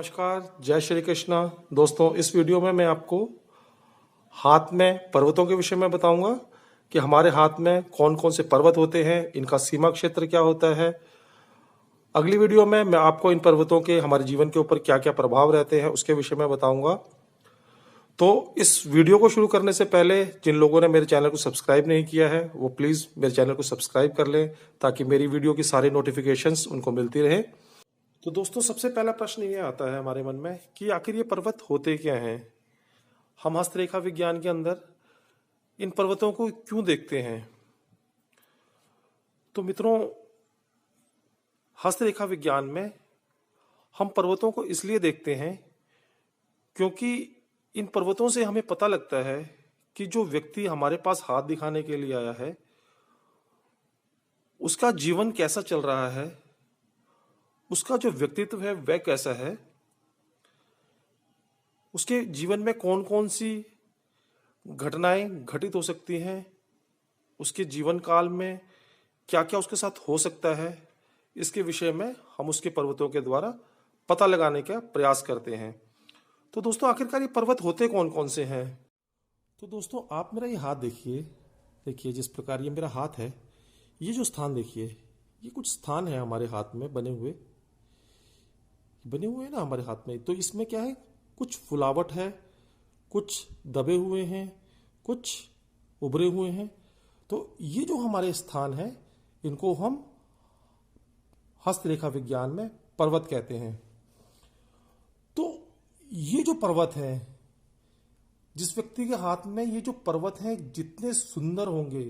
नमस्कार, जय श्री कृष्णा। दोस्तों, इस वीडियो में मैं आपको हाथ में पर्वतों के विषय में बताऊंगा कि हमारे हाथ में कौन कौन से पर्वत होते हैं, इनका सीमा क्षेत्र क्या होता है। अगली वीडियो में मैं आपको इन पर्वतों के हमारे जीवन के ऊपर क्या क्या प्रभाव रहते हैं उसके विषय में बताऊंगा। तो इस वीडियो को शुरू करने से पहले जिन लोगों ने मेरे चैनल को सब्सक्राइब नहीं किया है वो प्लीज़ मेरे चैनल को सब्सक्राइब कर लें ताकि मेरी वीडियो की सारी नोटिफिकेशंस उनको मिलती रहे। तो दोस्तों, सबसे पहला प्रश्न ये आता है हमारे मन में कि आखिर ये पर्वत होते क्या हैं। हम हस्तरेखा विज्ञान के अंदर इन पर्वतों को क्यों देखते हैं। तो मित्रों, हस्तरेखा विज्ञान में हम पर्वतों को इसलिए देखते हैं क्योंकि इन पर्वतों से हमें पता लगता है कि जो व्यक्ति हमारे पास हाथ दिखाने के लिए आया है उसका जीवन कैसा चल रहा है, उसका जो व्यक्तित्व है वह कैसा है, उसके जीवन में कौन कौन सी घटनाएं घटित हो सकती हैं, उसके जीवन काल में क्या क्या उसके साथ हो सकता है, इसके विषय में हम उसके पर्वतों के द्वारा पता लगाने का प्रयास करते हैं। तो दोस्तों, आखिरकार ये पर्वत होते कौन कौन से हैं। तो दोस्तों, आप मेरा ये हाथ देखिए जिस प्रकार ये मेरा हाथ है, ये जो स्थान देखिए, ये कुछ स्थान है हमारे हाथ में बने हुए हैं ना हमारे हाथ में। तो इसमें क्या है, कुछ फुलावट है, कुछ दबे हुए हैं, कुछ उभरे हुए हैं। तो ये जो हमारे स्थान है इनको हम हस्तरेखा विज्ञान में पर्वत कहते हैं। तो ये जो पर्वत है, जिस व्यक्ति के हाथ में ये जो पर्वत हैं जितने सुंदर होंगे,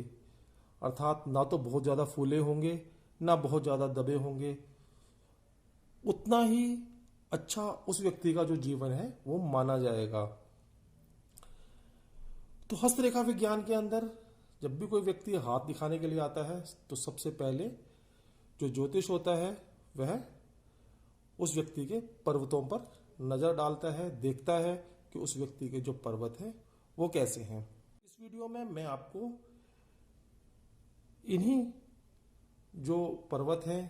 अर्थात ना तो बहुत ज्यादा फूले होंगे ना बहुत ज्यादा दबे होंगे, उतना ही अच्छा उस व्यक्ति का जो जीवन है वो माना जाएगा। तो हस्तरेखा विज्ञान के अंदर जब भी कोई व्यक्ति हाथ दिखाने के लिए आता है तो सबसे पहले जो ज्योतिष होता है वह उस व्यक्ति के पर्वतों पर नजर डालता है, देखता है कि उस व्यक्ति के जो पर्वत हैं वो कैसे हैं। इस वीडियो में मैं आपको इन्हीं जो पर्वत हैं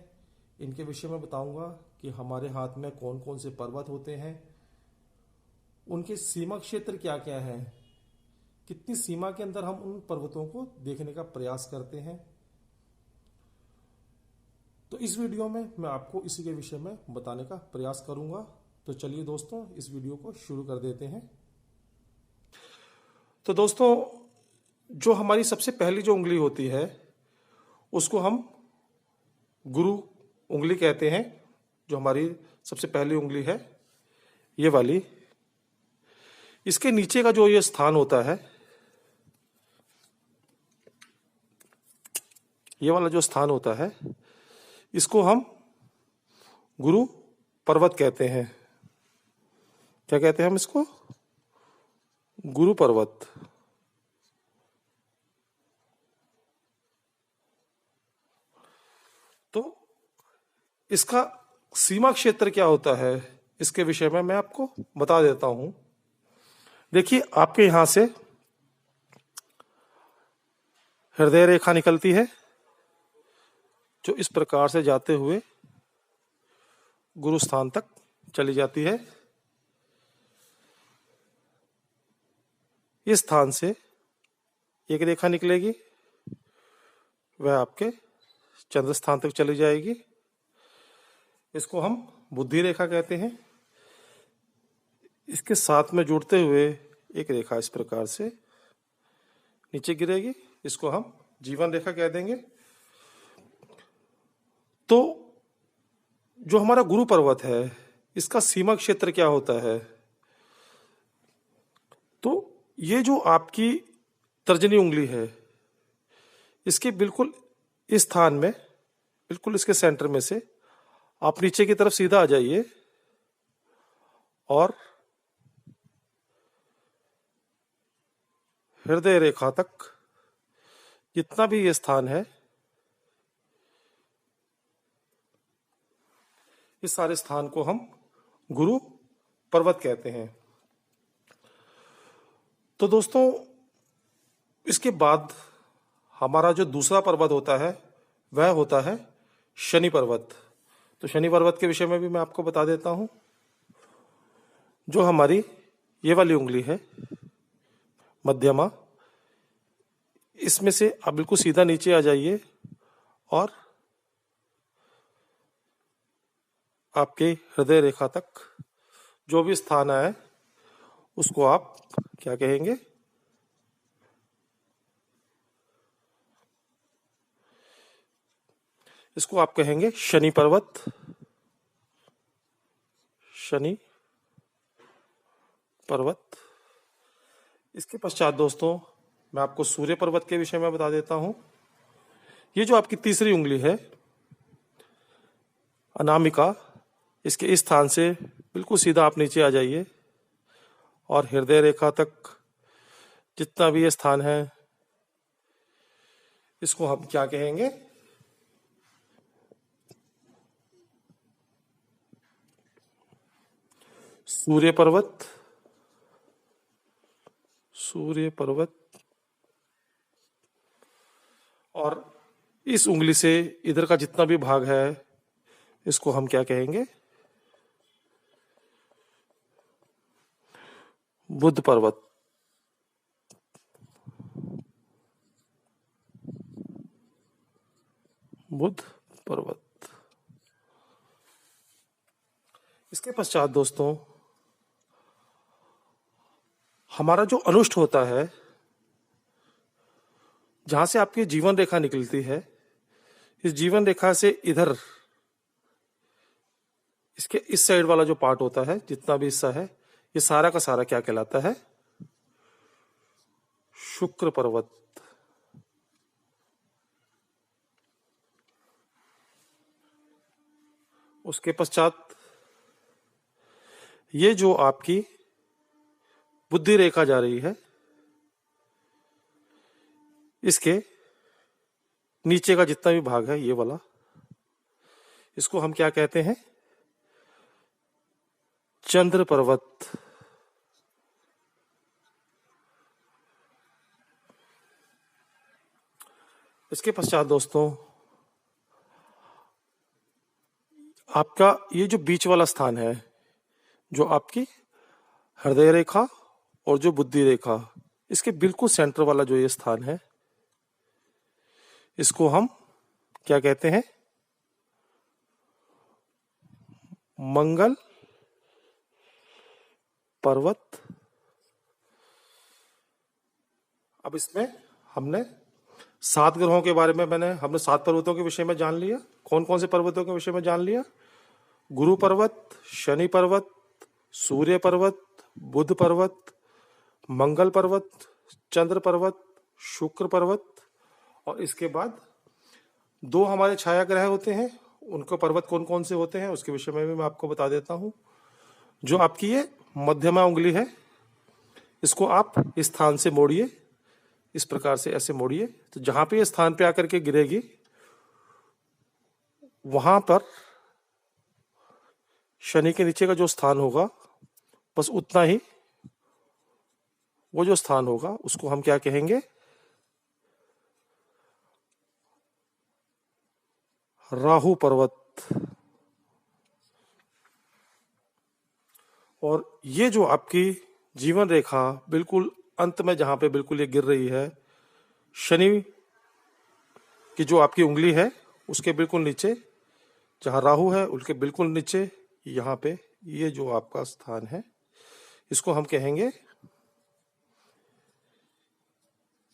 इनके विषय में बताऊंगा कि हमारे हाथ में कौन कौन से पर्वत होते हैं, उनके सीमा क्षेत्र क्या क्या है, कितनी सीमा के अंदर हम उन पर्वतों को देखने का प्रयास करते हैं। तो इस वीडियो में मैं आपको इसी के विषय में बताने का प्रयास करूंगा। तो चलिए दोस्तों, इस वीडियो को शुरू कर देते हैं। तो दोस्तों, जो हमारी सबसे पहली जो उंगली होती है उसको हम गुरु उंगली कहते हैं। जो हमारी सबसे पहली उंगली है ये वाली, इसके नीचे का जो ये स्थान होता है, ये वाला जो स्थान होता है, इसको हम गुरु पर्वत कहते हैं। क्या कहते हैं हम इसको? गुरु पर्वत। तो इसका सीमा क्षेत्र क्या होता है इसके विषय में मैं आपको बता देता हूं। देखिए, आपके यहां से हृदय रेखा निकलती है जो इस प्रकार से जाते हुए गुरु स्थान तक चली जाती है। इस स्थान से एक रेखा निकलेगी, वह आपके चंद्र स्थान तक चली जाएगी। इसको हम बुद्धि रेखा कहते हैं। इसके साथ में जुड़ते हुए एक रेखा इस प्रकार से नीचे गिरेगी, इसको हम जीवन रेखा कह देंगे। तो जो हमारा गुरु पर्वत है इसका सीमा क्षेत्र क्या होता है। तो ये जो आपकी तर्जनी उंगली है, इसके बिल्कुल इस स्थान में, बिल्कुल इसके सेंटर में से आप नीचे की तरफ सीधा आ जाइए और हृदय रेखा तक जितना भी ये स्थान है, इस सारे स्थान को हम गुरु पर्वत कहते हैं। तो दोस्तों, इसके बाद हमारा जो दूसरा पर्वत होता है वह होता है शनि पर्वत। तो शनि पर्वत के विषय में भी मैं आपको बता देता हूं। जो हमारी ये वाली उंगली है मध्यमा, इसमें से आप बिल्कुल सीधा नीचे आ जाइए और आपके हृदय रेखा तक जो भी स्थान है उसको आप क्या कहेंगे? इसको आप कहेंगे शनि पर्वत। शनि पर्वत। इसके पश्चात दोस्तों मैं आपको सूर्य पर्वत के विषय में बता देता हूं। ये जो आपकी तीसरी उंगली है अनामिका, इसके इस स्थान से बिल्कुल सीधा आप नीचे आ जाइए और हृदय रेखा तक जितना भी ये स्थान है इसको हम क्या कहेंगे? सूर्य पर्वत। सूर्य पर्वत। और इस उंगली से इधर का जितना भी भाग है इसको हम क्या कहेंगे? बुध पर्वत। बुध पर्वत। इसके पश्चात दोस्तों हमारा जो अनुष्ठ होता है, जहां से आपकी जीवन रेखा निकलती है, इस जीवन रेखा से इधर इसके इस साइड वाला जो पार्ट होता है, जितना भी हिस्सा है, ये सारा का सारा क्या कहलाता है? शुक्र पर्वत। उसके पश्चात ये जो आपकी बुद्धि रेखा जा रही है, इसके नीचे का जितना भी भाग है ये वाला, इसको हम क्या कहते हैं? चंद्र पर्वत। इसके पश्चात दोस्तों आपका ये जो बीच वाला स्थान है, जो आपकी हृदय रेखा और जो बुद्धि रेखा, इसके बिल्कुल सेंटर वाला जो ये स्थान है, इसको हम क्या कहते हैं? मंगल पर्वत। अब इसमें हमने 7 ग्रहों के बारे में हमने 7 पर्वतों के विषय में जान लिया। कौन कौन से पर्वतों के विषय में जान लिया? गुरु पर्वत, शनि पर्वत, सूर्य पर्वत, बुध पर्वत, मंगल पर्वत, चंद्र पर्वत, शुक्र पर्वत, और इसके बाद 2 हमारे छाया ग्रह होते हैं, उनको पर्वत कौन कौन से होते हैं उसके विषय में भी मैं आपको बता देता हूं। जो आपकी ये मध्यमा उंगली है, इसको आप इस स्थान से मोड़िए, इस प्रकार से ऐसे मोड़िए, तो जहां पे ये स्थान पे आकर के गिरेगी वहां पर शनि के नीचे का जो स्थान होगा, बस उतना ही वो जो स्थान होगा उसको हम क्या कहेंगे? राहु पर्वत। और ये जो आपकी जीवन रेखा बिल्कुल अंत में जहां पे बिल्कुल ये गिर रही है, शनि की जो आपकी उंगली है उसके बिल्कुल नीचे जहां राहु है उसके बिल्कुल नीचे यहाँ पे ये जो आपका स्थान है, इसको हम कहेंगे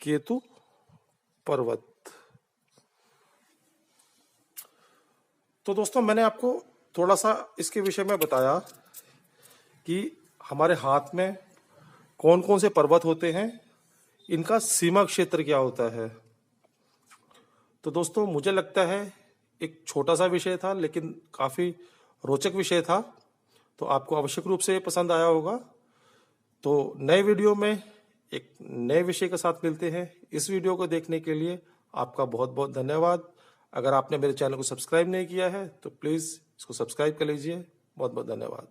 केतु पर्वत। तो दोस्तों मैंने आपको थोड़ा सा इसके विषय में बताया कि हमारे हाथ में कौन कौन से पर्वत होते हैं, इनका सीमा क्षेत्र क्या होता है। तो दोस्तों मुझे लगता है एक छोटा सा विषय था लेकिन काफी रोचक विषय था, तो आपको आवश्यक रूप से पसंद आया होगा। तो नए वीडियो में एक नए विषय के साथ मिलते हैं। इस वीडियो को देखने के लिए आपका बहुत बहुत धन्यवाद। अगर आपने मेरे चैनल को सब्सक्राइब नहीं किया है तो प्लीज़ इसको सब्सक्राइब कर लीजिए। बहुत बहुत धन्यवाद।